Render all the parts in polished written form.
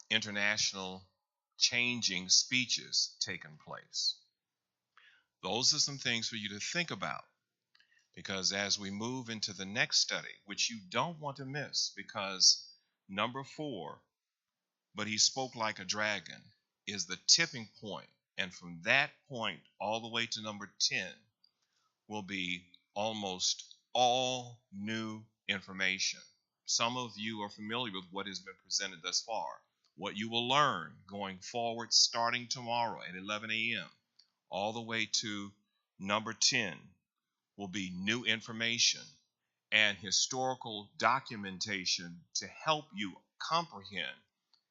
international changing speeches taking place. Those are some things for you to think about, because as we move into the next study, which you don't want to miss, because number 4, but he spoke like a dragon, is the tipping point. And from that point all the way to number 10 will be almost all new information. Some of you are familiar with what has been presented thus far. What you will learn going forward, starting tomorrow at 11 a.m., all the way to number 10, will be new information and historical documentation to help you comprehend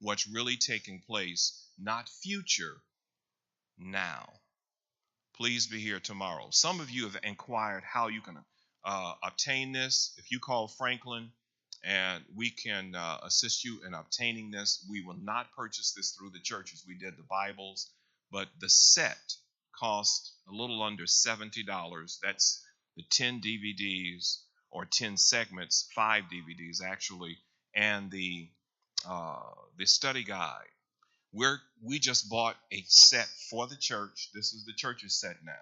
what's really taking place, not future, now. Please be here tomorrow. Some of you have inquired how you can obtain this. If you call Franklin and we can assist you in obtaining this, we will not purchase this through the church as we did the Bibles, but the set cost a little under $70. That's the 10 DVDs or 10 segments, 5 DVDs actually, and the study guide. We just bought a set for the church. This is the church's set now.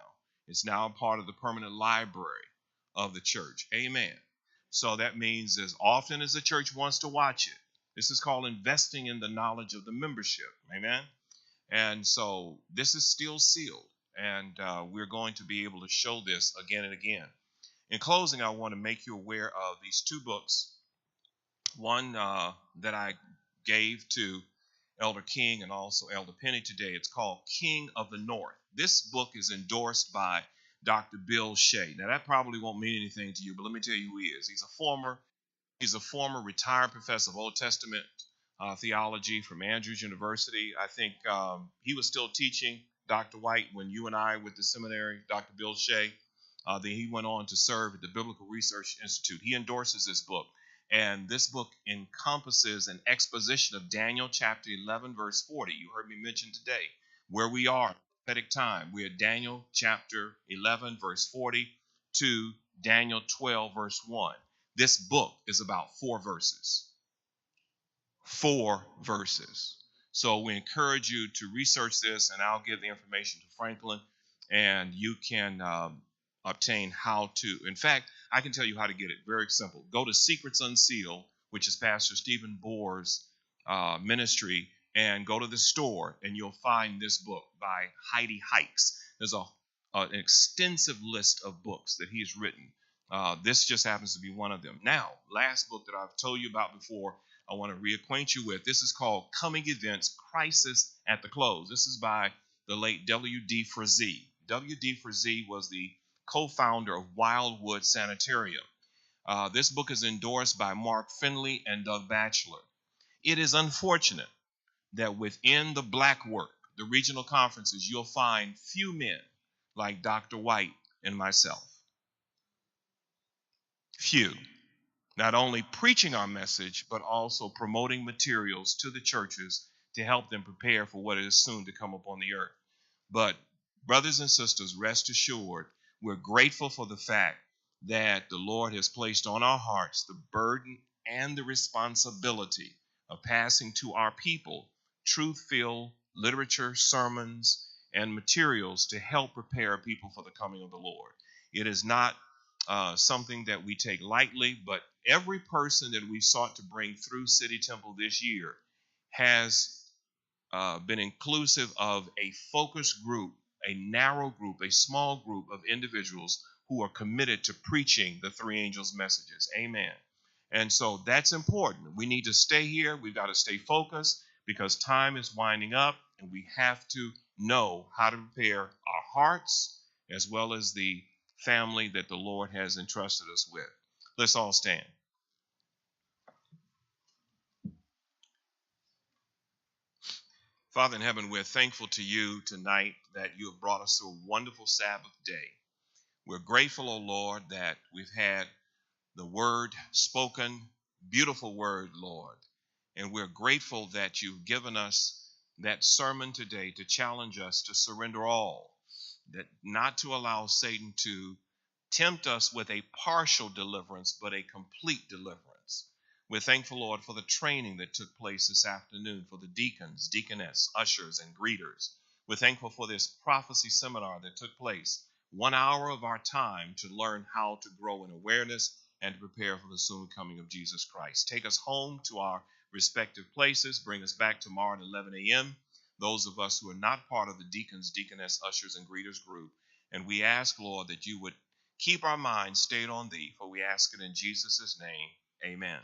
It's now a part of the permanent library of the church. Amen. So that means as often as the church wants to watch it, this is called investing in the knowledge of the membership. Amen. And so this is still sealed, and we're going to be able to show this again and again. In closing, I want to make you aware of these 2 books. One that I gave to Elder King and also Elder Penny today. It's called King of the North. This book is endorsed by Dr. Bill Shea. Now that probably won't mean anything to you, but let me tell you who he is. He's a former retired professor of Old Testament theology from Andrews University. I think he was still teaching Dr. White when you and I were at the seminary, Dr. Bill Shea. Then he went on to serve at the Biblical Research Institute. He endorses this book. And this book encompasses an exposition of Daniel chapter 11, verse 40. You heard me mention today where we are, prophetic time. We're at Daniel chapter 11, verse 40 to Daniel 12, verse 1. This book is about 4 verses. 4 verses. So we encourage you to research this, and I'll give the information to Franklin, and you can obtain how to. In fact, I can tell you how to get it. Very simple. Go to Secrets Unsealed, which is Pastor Stephen Bohr's ministry, and go to the store, and you'll find this book by Heidi Hikes. There's an extensive list of books that he's written. This just happens to be one of them. Now, last book that I've told you about before, I want to reacquaint you with. This is called Coming Events, Crisis at the Close. This is by the late W.D. Frazee. W.D. Frazee was the co-founder of Wildwood Sanitarium. This book is endorsed by Mark Finley and Doug Batchelor. It is unfortunate that within the black work, the regional conferences, you'll find few men like Dr. White and myself. Few. Not only preaching our message, but also promoting materials to the churches to help them prepare for what is soon to come upon the earth. But brothers and sisters, rest assured, we're grateful for the fact that the Lord has placed on our hearts the burden and the responsibility of passing to our people truth-filled literature, sermons, and materials to help prepare people for the coming of the Lord. It is not something that we take lightly, but every person that we sought to bring through City Temple this year has been inclusive of a focus group, a narrow group, a small group of individuals who are committed to preaching the 3 angels' messages. Amen. And so that's important. We need to stay here. We've got to stay focused because time is winding up, and we have to know how to prepare our hearts as well as the family that the Lord has entrusted us with. Let's all stand. Father in heaven, we're thankful to you tonight that you have brought us through a wonderful Sabbath day. We're grateful, O Lord, that we've had the word spoken, beautiful word, Lord. And we're grateful that you've given us that sermon today to challenge us to surrender all, that not to allow Satan to tempt us with a partial deliverance, but a complete deliverance. We're thankful, Lord, for the training that took place this afternoon for the deacons, deaconess, ushers, and greeters. We're thankful for this prophecy seminar that took place. 1 hour of our time to learn how to grow in awareness and to prepare for the soon coming of Jesus Christ. Take us home to our respective places. Bring us back tomorrow at 11 a.m. Those of us who are not part of the deacons, deaconess, ushers, and greeters group. And we ask, Lord, that you would keep our minds stayed on thee, for we ask it in Jesus' name. Amen.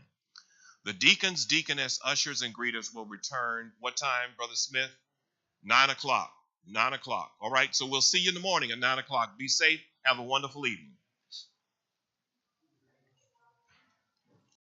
The deacons, deaconess, ushers, and greeters will return. What time, Brother Smith? 9 o'clock. 9 o'clock. All right, so we'll see you in the morning at 9 o'clock. Be safe. Have a wonderful evening.